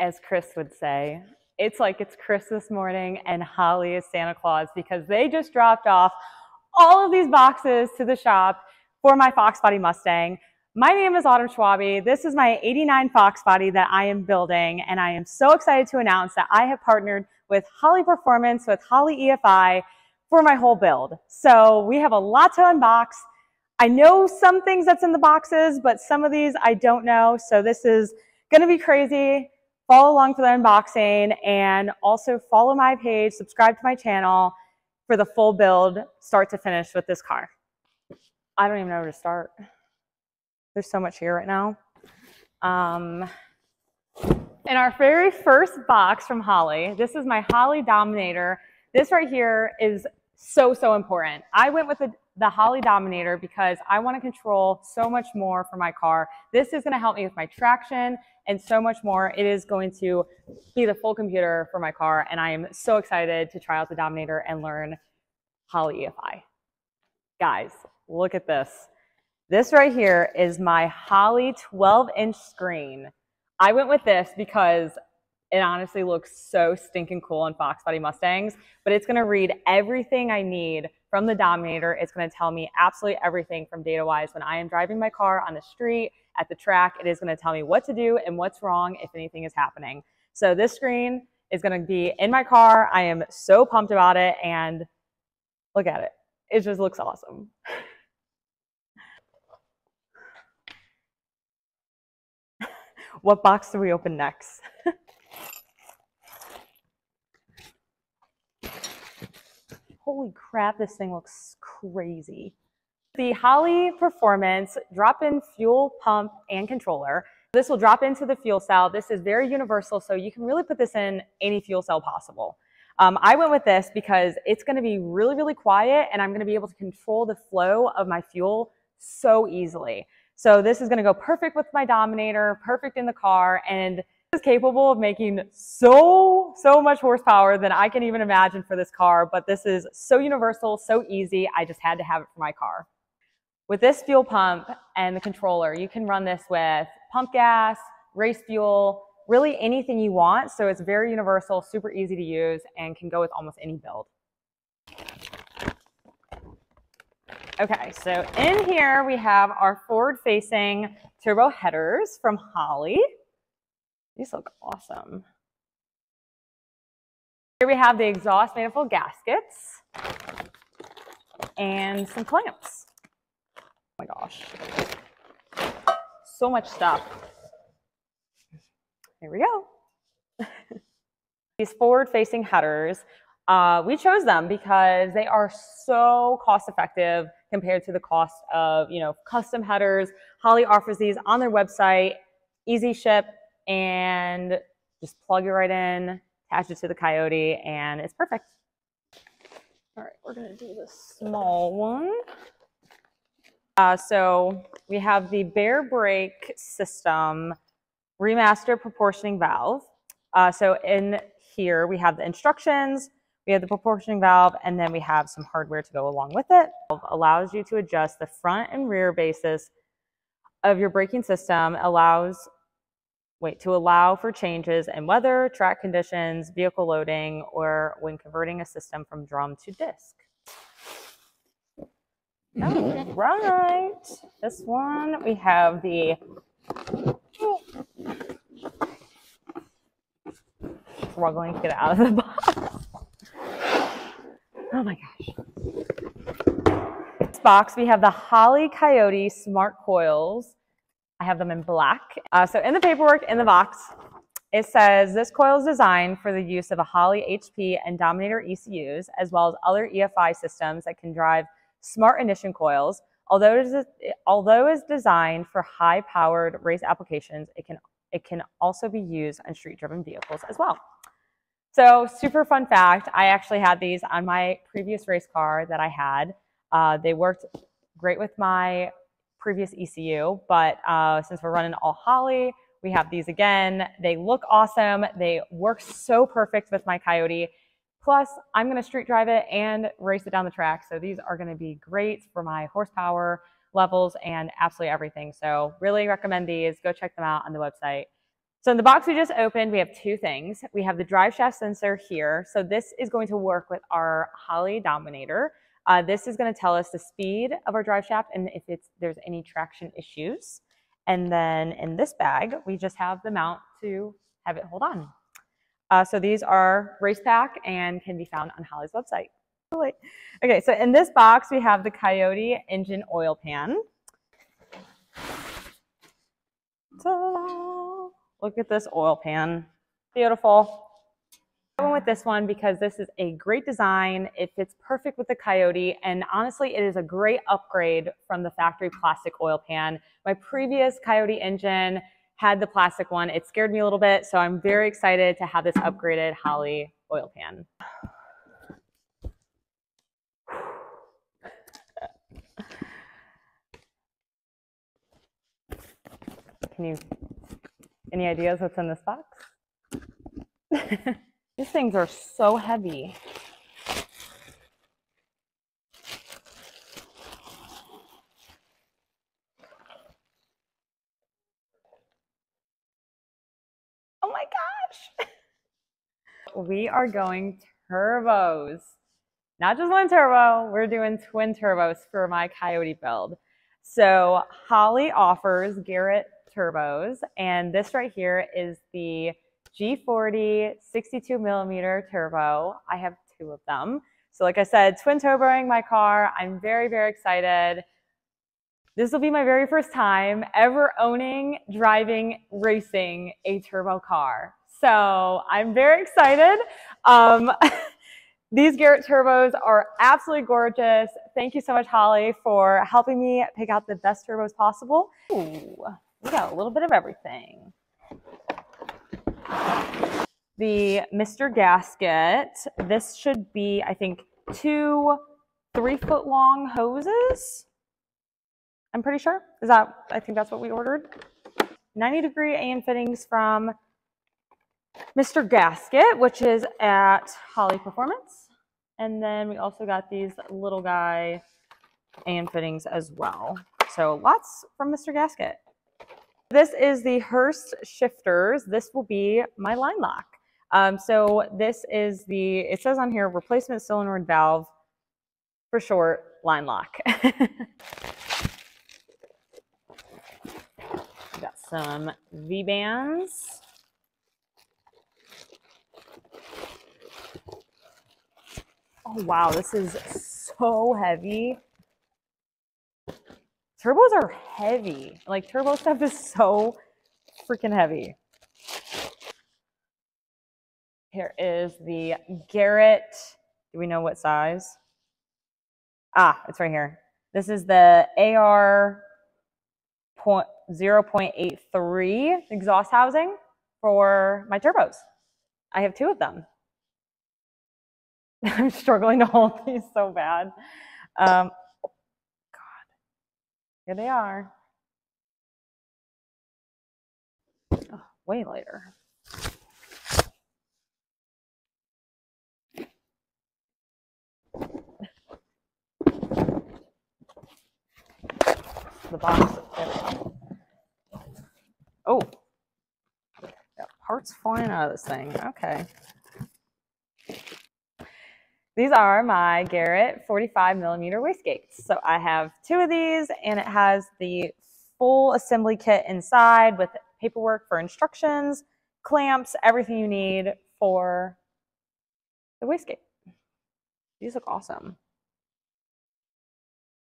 as Chris would say, it's like it's Christmas morning and Holley is Santa Claus because they just dropped off all of these boxes to the shop for my Fox Body Mustang. My name is Autumn Schwabe. This is my 89 Fox Body that I am building, and I am so excited to announce that I have partnered with Holley Performance with Holley EFI for my whole build. So we have a lot to unbox. I know some things that's in the boxes, but some of these I don't know. So this is gonna be crazy. Follow along for the unboxing and also follow my page, subscribe to my channel for the full build, start to finish with this car. I don't even know where to start. There's so much here right now. In our very first box from Holley, this is my Holley Dominator. This right here is so important. I went with the Holley Dominator because I want to control so much more for my car. This is going to help me with my traction and so much more. It is going to be the full computer for my car, and I am so excited to try out the Dominator and learn Holley EFI. Guys, look at this. This right here is my Holley 12-inch screen. I went with this because it honestly looks so stinking cool on Fox Body Mustangs, but it's gonna read everything I need from the Dominator. It's gonna tell me absolutely everything from data-wise. When I am driving my car on the street, at the track, it is gonna tell me what to do and what's wrong if anything is happening. So this screen is gonna be in my car. I am so pumped about it, and look at it. It just looks awesome. What box do we open next? Holy crap, this thing looks crazy. The Holley Performance drop-in fuel pump and controller. This will drop into the fuel cell. This is very universal, so you can really put this in any fuel cell possible. I went with this because it's gonna be really quiet, and I'm gonna be able to control the flow of my fuel so easily. So this is gonna go perfect with my Dominator, perfect in the car, and is capable of making so much horsepower than I can even imagine for this car, but this is so universal, so easy. I just had to have it for my car. With this fuel pump and the controller, you can run this with pump gas, race fuel, really anything you want. So it's very universal, super easy to use, and can go with almost any build. Okay, so in here we have our forward-facing turbo headers from Holley. These look awesome. Here we have the exhaust manifold gaskets and some clamps. Oh my gosh. So much stuff. Here we go. These forward-facing headers, we chose them because they are so cost-effective compared to the cost of, custom headers. Holley offers these on their website, easy ship, and just plug it right in, attach it to the Coyote, and it's perfect. All right, we're gonna do the small one. So we have the bare brake system remaster proportioning valve. So in here we have the instructions, we have the proportioning valve, and then we have some hardware to go along with it. It allows you to adjust the front and rear bases of your braking system, to allow for changes in weather, track conditions, vehicle loading, or when converting a system from drum to disc. All right, this one, we have the struggling to get it out of the box. Oh my gosh. This box, we have the Holley Coyote Smart Coils. I have them in black. So in the paperwork in the box, it says this coil is designed for the use of a Holley HP and Dominator ECUs, as well as other EFI systems that can drive smart ignition coils. Although it is designed for high-powered race applications, it can also be used on street-driven vehicles as well. So super fun fact, I actually had these on my previous race car that I had. They worked great with my previous ECU, but since we're running all Holley, we have these again. They look awesome. They work so perfect with my Coyote. Plus, I'm gonna street drive it and race it down the track. So these are gonna be great for my horsepower levels and absolutely everything. So really recommend these. Go check them out on the website. So in the box we just opened, we have two things. We have the drive shaft sensor here. So this is going to work with our Holley Dominator. This is going to tell us the speed of our drive shaft and if there's any traction issues. And then in this bag, we just have the mount to have it hold on. So these are race pack and can be found on Holley's website. Okay, so in this box, we have the Coyote engine oil pan. Ta-da! Look at this oil pan. Beautiful. I went with this one because this is a great design. It fits perfect with the Coyote, and honestly, it is a great upgrade from the factory plastic oil pan. My previous Coyote engine had the plastic one. It scared me a little bit, so I'm very excited to have this upgraded Holley oil pan. Any ideas what's in this box? These things are so heavy. Oh my gosh. We are going turbos. Not just one turbo, we're doing twin turbos for my Coyote build. So Holley offers Garrett turbos, and this right here is the G40 62mm turbo. I have two of them. So like I said, twin turboing my car. I'm very, very excited. This will be my very first time ever owning, driving, racing a turbo car. So I'm very excited. These Garrett turbos are absolutely gorgeous. Thank you so much, Holley, for helping me pick out the best turbos possible. Ooh, we got a little bit of everything. The Mr. Gasket. This should be, I think, 2 3-foot long hoses. I'm pretty sure. I think that's what we ordered. 90-degree AN fittings from Mr. Gasket, which is at Holley Performance. And then we also got these little guy AN fittings as well. So lots from Mr. Gasket. This is the Hurst shifters. This will be my line lock. So this is it says on here, replacement cylinder and valve, for short, line lock. Got some V-bands. Oh wow, this is so heavy. Turbos are heavy. Like, turbo stuff is so freaking heavy. Here is the Garrett. Do we know what size? Ah, it's right here. This is the AR 0.83 exhaust housing for my turbos. I have 2 of them. I'm struggling to hold these so bad. Oh, God. Here they are. Oh, way later. The box. Oh, got parts flying out of this thing. Okay. These are my Garrett 45mm wastegates. So I have 2 of these, and it has the full assembly kit inside with paperwork for instructions, clamps, everything you need for the wastegate. These look awesome.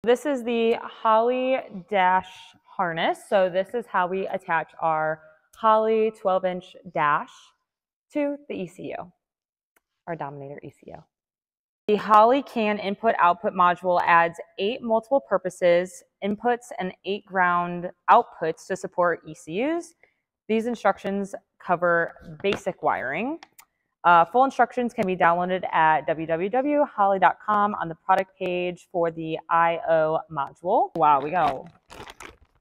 This is the Holley dash harness. So this is how we attach our Holley 12-inch dash to the ECU, our Dominator ECU. The Holley CAN input-output module adds 8 multiple purposes inputs and 8 ground outputs to support ECUs. These instructions cover basic wiring. Full instructions can be downloaded at www.holley.com on the product page for the I/O module. Wow,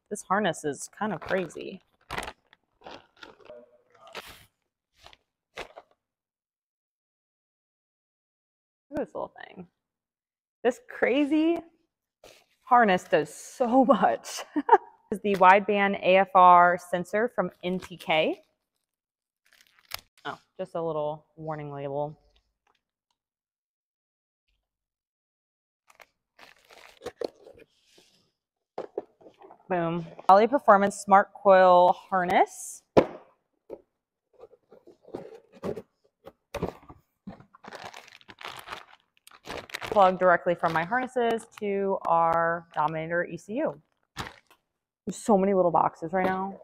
this harness is kind of crazy. Look at this little thing. This crazy harness does so much. This is the wideband AFR sensor from NTK. Oh, just a little warning label. Boom. Holley Performance Smart Coil Harness. Plug directly from my harnesses to our Dominator ECU. There's so many little boxes right now.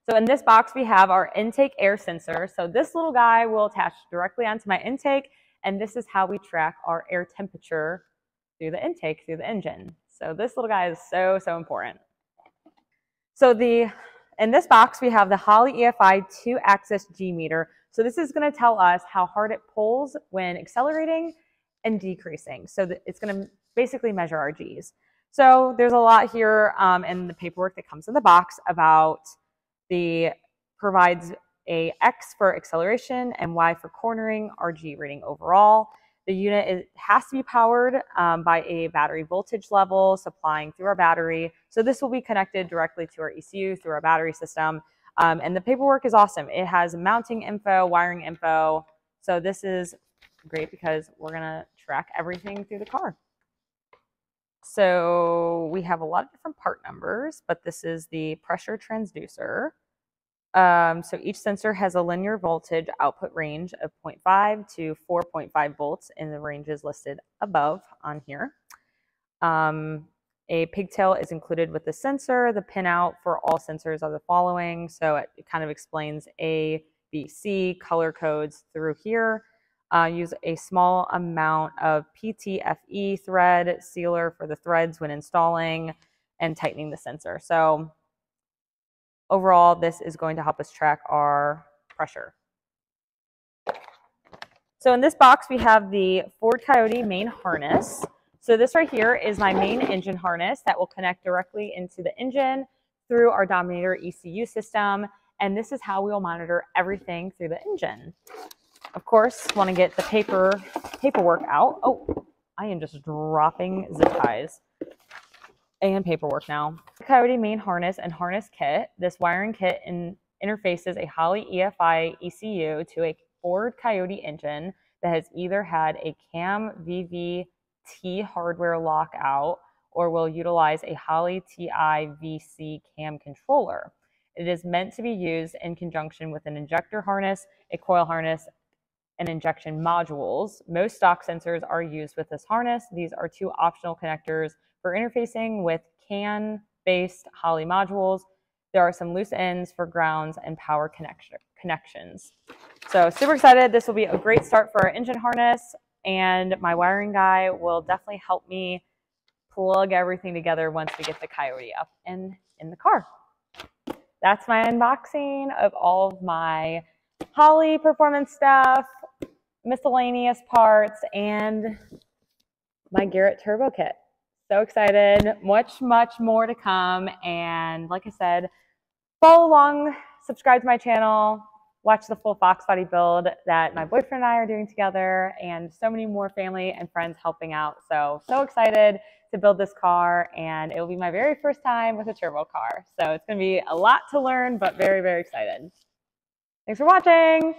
So in this box, we have our intake air sensor. So this little guy will attach directly onto my intake, and this is how we track our air temperature through the intake, through the engine. So this little guy is so, so important. So in this box, we have the Holley EFI 2-axis G meter. So this is going to tell us how hard it pulls when accelerating and decreasing. So it's going to basically measure our Gs. So there's a lot here in the paperwork that comes in the box about provides a X for acceleration and Y for cornering, our G rating overall. The unit has to be powered by a battery voltage level supplying through our battery. So this will be connected directly to our ECU through our battery system. And the paperwork is awesome. It has mounting info, wiring info. So this is great because we're going to track everything through the car. So we have a lot of different part numbers, but this is the pressure transducer. So each sensor has a linear voltage output range of 0.5 to 4.5 volts in the ranges listed above on here. A pigtail is included with the sensor. The pinout for all sensors are the following. So it kind of explains A, B, C, color codes through here. Use a small amount of PTFE thread sealer for the threads when installing and tightening the sensor. So overall, this is going to help us track our pressure. So in this box, we have the Ford Coyote main harness. So this right here is my main engine harness that will connect directly into the engine through our Dominator ECU system. And this is how we will monitor everything through the engine. Of course, want to get the paperwork out. Oh, I am just dropping zip ties and paperwork now. Coyote main harness and harness kit. This wiring kit interfaces a Holley EFI ECU to a Ford Coyote engine that has either had a CAM VVT hardware lockout or will utilize a Holley TI VC CAM controller. It is meant to be used in conjunction with an injector harness, a coil harness, and injection modules. Most stock sensors are used with this harness. These are two optional connectors for interfacing with CAN-based Holley modules. There are some loose ends for grounds and power connections. So super excited. This will be a great start for our engine harness, and my wiring guy will definitely help me plug everything together once we get the Coyote up and in the car. That's my unboxing of all of my Holley performance stuff, miscellaneous parts, and my Garrett Turbo kit. So excited. Much, much more to come. And like I said, follow along, subscribe to my channel, watch the full Fox body build that my boyfriend and I are doing together, and so many more family and friends helping out. So excited to build this car, and it will be my very first time with a turbo car. So it's going to be a lot to learn, but very, very excited. Thanks for watching.